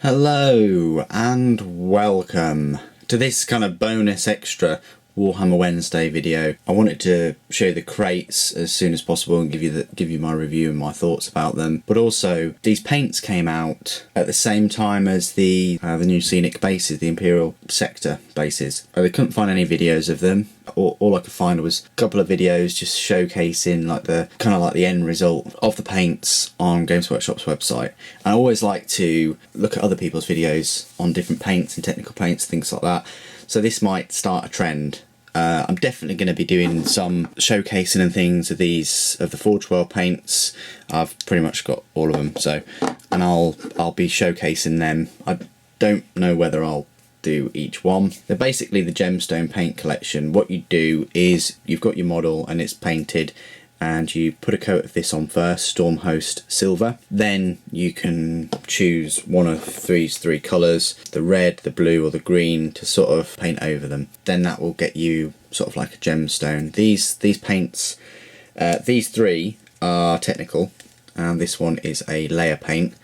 Hello and welcome to this kind of bonus extra Warhammer Wednesday video. I wanted to show you the crates as soon as possible and give you my review and my thoughts about them. But also, these paints came out at the same time as the new scenic bases, the Imperial Sector bases. I couldn't find any videos of them. All I could find was a couple of videos just showcasing like the end result of the paints on Games Workshop's website. And I always like to look at other people's videos on different paints and technical paints, things like that. So this might start a trend. I'm definitely going to be doing some showcasing and things of the Forge World paints. I've pretty much got all of them, and I'll be showcasing them. I don't know whether I'll do each one. They're basically the gemstone paint collection. What you do is you've got your model and it's painted, and you put a coat of this on first, Stormhost Silver. Then you can choose one of these three colours, the red, the blue or the green, to sort of paint over them. Then that will get you sort of like a gemstone. These paints, these three are technical, and this one is a layer paint.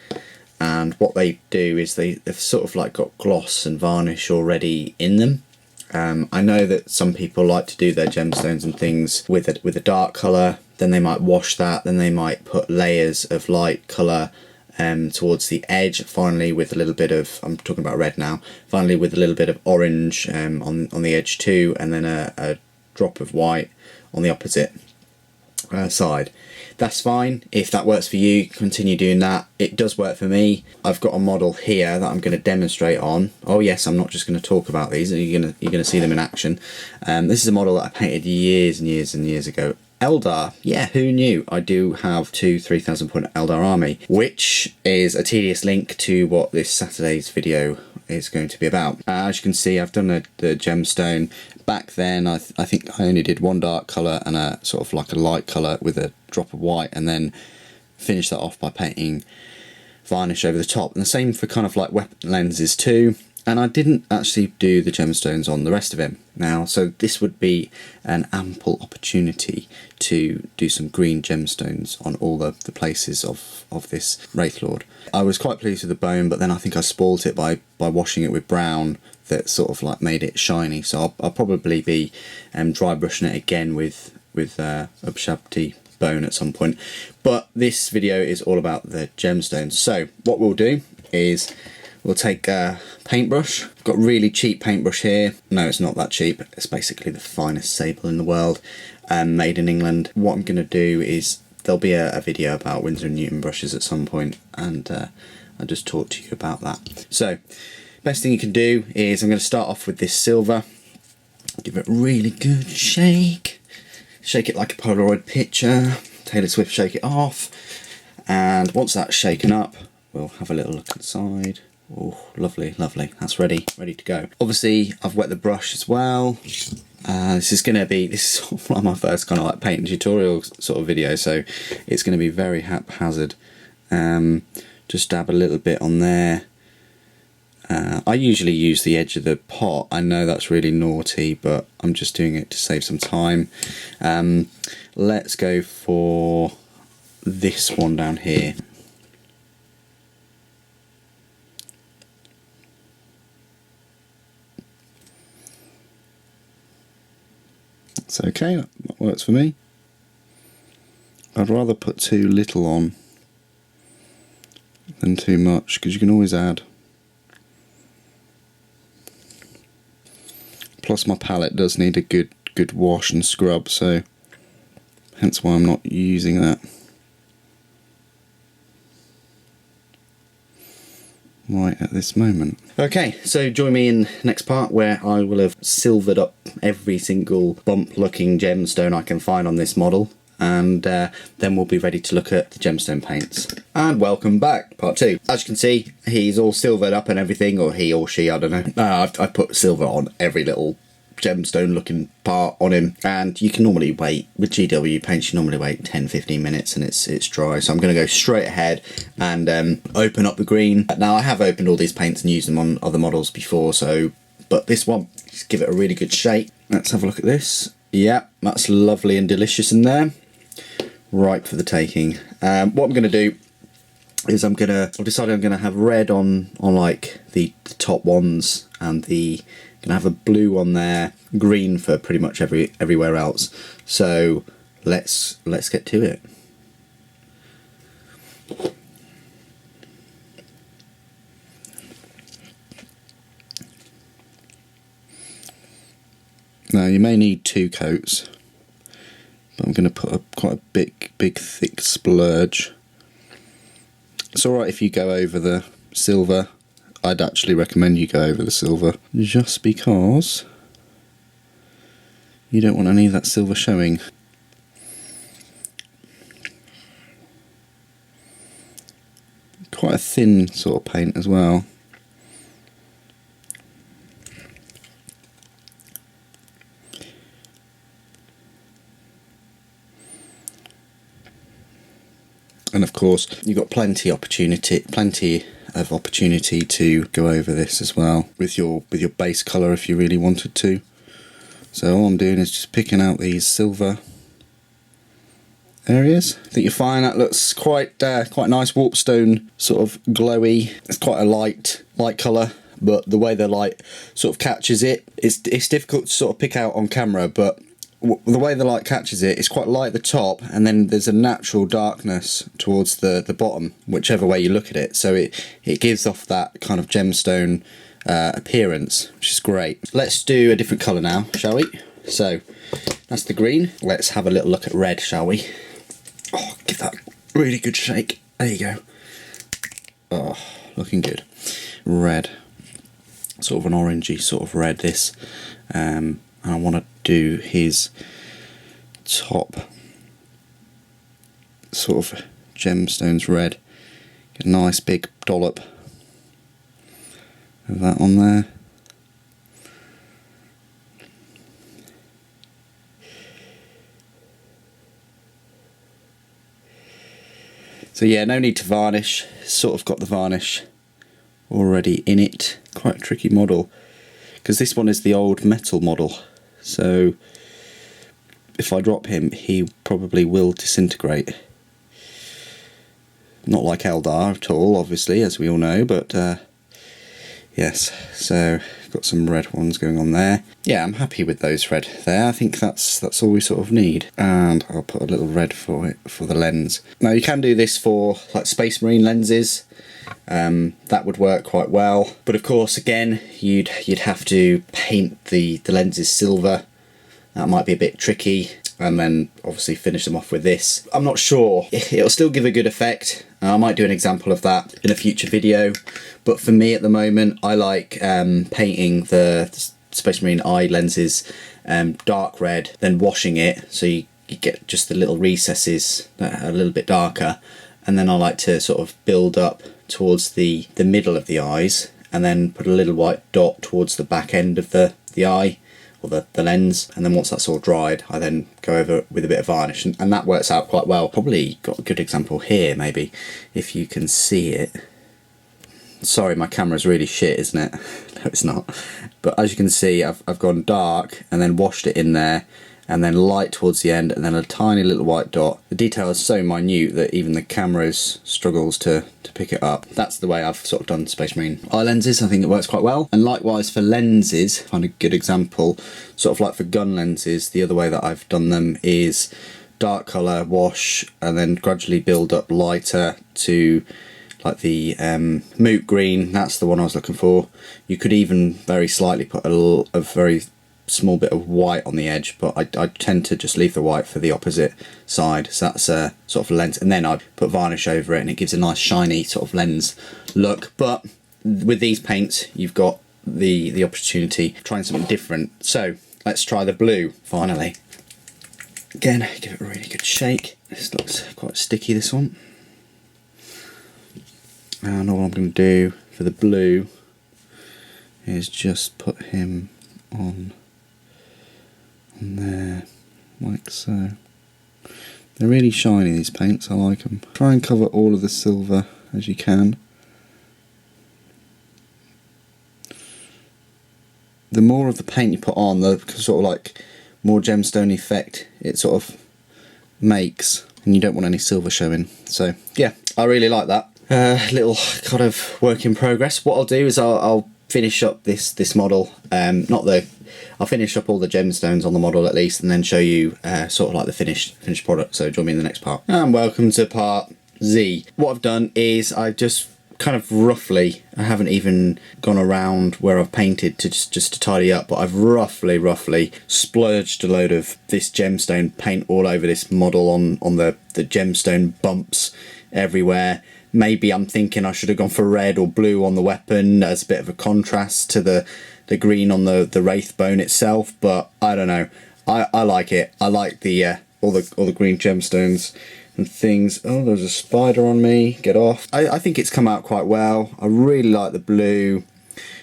And what they do is they've sort of like got gloss and varnish already in them. I know that some people like to do their gemstones and things with a dark colour, then they might wash that, then they might put layers of light colour towards the edge, finally with a little bit of, I'm talking about red now, finally with a little bit of orange on the edge too, and then a drop of white on the opposite side. That's fine. If that works for you, continue doing that. It does work for me. I've got a model here that I'm going to demonstrate on. Oh yes, I'm not just going to talk about these. You're going to see them in action. This is a model that I painted years and years and years ago. Eldar, yeah, who knew? I do have two 3,000 point Eldar army, which is a tedious link to what this Saturday's video is going to be about. As you can see, I've done the gemstone. Back then, I think I only did one dark colour and a sort of like a light colour with a drop of white, and then finished that off by painting varnish over the top. And the same for kind of like weapon lenses too. And I didn't actually do the gemstones on the rest of him now, so this would be an ample opportunity to do some green gemstones on all the places of this Wraithlord. I was quite pleased with the bone, but then I think I spoilt it by washing it with brown that sort of like made it shiny, so I'll probably be dry brushing it again with Ubshabti bone at some point. But this video is all about the gemstones. So what we'll do is we'll take a paintbrush. I've got a really cheap paintbrush here. No, it's not that cheap. It's basically the finest sable in the world, made in England. What I'm going to do is, there'll be a video about Winsor & Newton brushes at some point, and I'll just talk to you about that. So, best thing you can do is, I'm going to start off with this silver. Give it a really good shake. Shake it like a Polaroid picture. Taylor Swift, shake it off. And once that's shaken up, we'll have a little look inside. Oh, lovely, lovely. That's ready to go. Obviously, I've wet the brush as well. This is sort of like my first kind of like painting tutorial sort of video, so it's going to be very haphazard. Just dab a little bit on there. I usually use the edge of the pot. I know that's really naughty, but I'm just doing it to save some time. Let's go for this one down here. It's okay, that works for me. I'd rather put too little on than too much, because you can always add. Plus my palette does need a good wash and scrub, so hence why I'm not using that right at this moment. Okay, so join me in the next part where I will have silvered up every single bump looking gemstone I can find on this model, and then we'll be ready to look at the gemstone paints. And welcome back, part 2. As you can see, he's all silvered up and everything, or he or she, I don't know. I've put silver on every little gemstone looking part on him, and you can normally wait with GW paints, you normally wait 10-15 minutes and it's dry. So I'm going to go straight ahead and open up the green. Now I have opened all these paints and used them on other models before, but this one, just give it a really good shake. Let's have a look at this. Yeah, that's lovely and delicious in there, ripe for the taking. What I'm going to do is I've decided I'm gonna have red on like the top ones, and gonna have a blue on there, green for pretty much everywhere else. So let's get to it. Now you may need 2 coats, but I'm going to put quite a big thick splurge. It's alright if you go over the silver. I'd actually recommend you go over the silver, just because you don't want any of that silver showing. Quite a thin sort of paint as well. And of course, you've got plenty of opportunity to go over this as well with your base colour if you really wanted to. So all I'm doing is just picking out these silver areas. I think you'll find that looks quite nice, warpstone sort of glowy. It's quite a light colour, but the way the light sort of catches it, it's difficult to sort of pick out on camera, but the way the light catches it, it's quite light at the top, and then there's a natural darkness towards the bottom, whichever way you look at it. So it gives off that kind of gemstone appearance, which is great. Let's do a different colour now, shall we? So that's the green. Let's have a little look at red, shall we? Oh, give that a really good shake. There you go. Oh, looking good. Red. Sort of an orangey sort of red, this. And I want to do his top sort of gemstones red. Get a nice big dollop of that on there. So yeah, no need to varnish. Sort of got the varnish already in it. Quite a tricky model, because this one is the old metal model. So if I drop him, he probably will disintegrate. Not like Eldar at all, obviously, as we all know, but yes. So got some red ones going on there. Yeah, I'm happy with those red there. I think that's all we sort of need. And I'll put a little red for it for the lens. Now you can do this for like Space Marine lenses. That would work quite well, but of course again you'd have to paint the lenses silver. That might be a bit tricky, and then obviously finish them off with this. I'm not sure, it'll still give a good effect. I might do an example of that in a future video, but for me at the moment I like painting the Space Marine eye lenses dark red, then washing it so you get just the little recesses that are a little bit darker, and then I like to sort of build up towards the middle of the eyes, and then put a little white dot towards the back end of the eye, or the lens, and then once that's all dried I then go over with a bit of varnish, and that works out quite well. Probably got a good example here, maybe, if you can see it. Sorry, my camera's really shit, isn't it? No, it's not. But as you can see, I've gone dark and then washed it in there, and then light towards the end, and then a tiny little white dot. The detail is so minute that even the camera struggles to pick it up. That's the way I've sort of done Space Marine eye lenses. I think it works quite well. And likewise for lenses, find a good example, sort of like for gun lenses, the other way that I've done them is dark colour, wash, and then gradually build up lighter to like the moot green. That's the one I was looking for. You could even very slightly put a very small bit of white on the edge, but I tend to just leave the white for the opposite side. So that's a sort of lens, and then I put varnish over it, and it gives a nice shiny sort of lens look. But with these paints you've got the opportunity of trying something different. So let's try the blue finally. Again, give it a really good shake. This looks quite sticky, this one. And all I'm going to do for the blue is just put him on there, like so. They're really shiny, these paints, I like them. Try and cover all of the silver as you can. The more of the paint you put on, the sort of like more gemstone effect it sort of makes, and you don't want any silver showing. So yeah, I really like that. little kind of work in progress. What I'll do is I'll finish up this model. I'll finish up all the gemstones on the model at least, and then show you sort of like the finished product. So join me in the next part. And welcome to part Z. What I've done is I just kind of roughly, I haven't even gone around where I've painted to just to tidy up, but I've roughly splurged a load of this gemstone paint all over this model on the gemstone bumps everywhere. Maybe I'm thinking I should have gone for red or blue on the weapon as a bit of a contrast to the green on the wraith bone itself, but I don't know. I like it. I like the all the green gemstones and things. Oh, there's a spider on me. Get off. I think it's come out quite well. I really like the blue.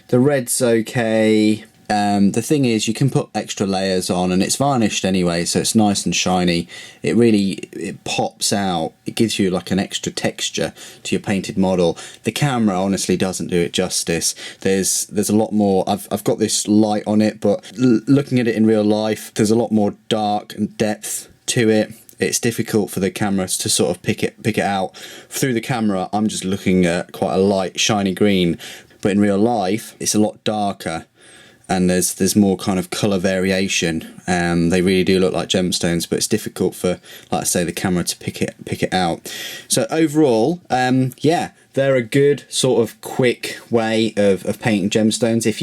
The red's okay. The thing is, you can put extra layers on, and it's varnished anyway, so it's nice and shiny. It pops out. It gives you like an extra texture to your painted model. The camera honestly doesn't do it justice. There's a lot more. I've got this light on it, but looking at it in real life, there's a lot more dark and depth to it. It's difficult for the camera to sort of pick it out. Through the camera, I'm just looking at quite a light, shiny green, but in real life, it's a lot darker, and there's more kind of colour variation. They really do look like gemstones, but it's difficult for, like I say, the camera to pick it out. So overall, yeah, they're a good sort of quick way of painting gemstones. If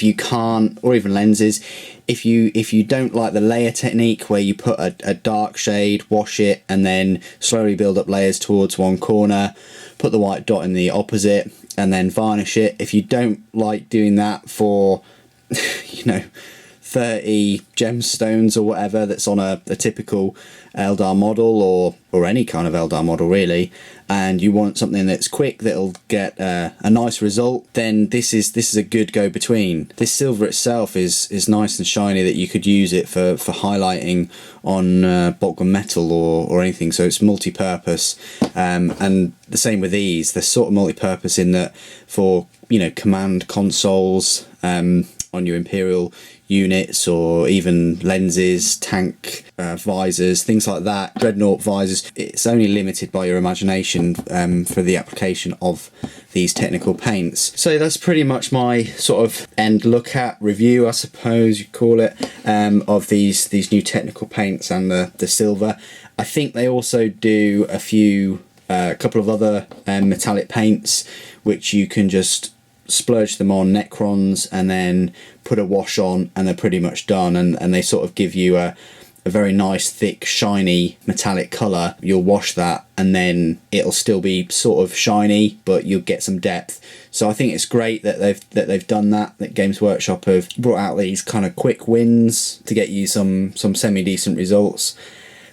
you can't, or even lenses, if you don't like the layer technique where you put a dark shade, wash it, and then slowly build up layers towards one corner, put the white dot in the opposite, and then varnish it. If you don't like doing that for 30 gemstones or whatever that's on a typical Eldar model, or any kind of Eldar model really, and you want something that's quick that'll get a nice result, then this is a good go-between. This silver itself is nice and shiny, that you could use it for highlighting on Boltgun metal or anything, so it's multi-purpose. And the same with these, they're sort of multi-purpose in that for command consoles on your Imperial units, or even lenses, tank visors, things like that, dreadnought visors. It's only limited by your imagination for the application of these technical paints. So that's pretty much my sort of end look at review, I suppose you call it, of these new technical paints and the silver. I think they also do a couple of other metallic paints which you can just splurge them on Necrons and then put a wash on, and they're pretty much done, and they sort of give you a very nice thick shiny metallic colour. You'll wash that and then it'll still be sort of shiny, but you'll get some depth. So I think it's great that they've done that Games Workshop have brought out these kind of quick wins to get you some semi-decent results.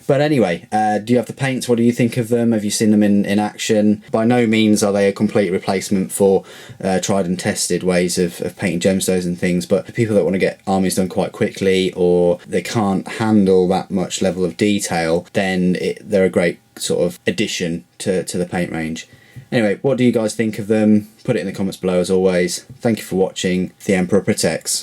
But anyway, do you have the paints? What do you think of them? Have you seen them in action? By no means are they a complete replacement for tried and tested ways of painting gemstones and things, but for people that want to get armies done quite quickly, or they can't handle that much level of detail, then they're a great sort of addition to the paint range. Anyway, what do you guys think of them? Put it in the comments below as always. Thank you for watching. The Emperor Protects.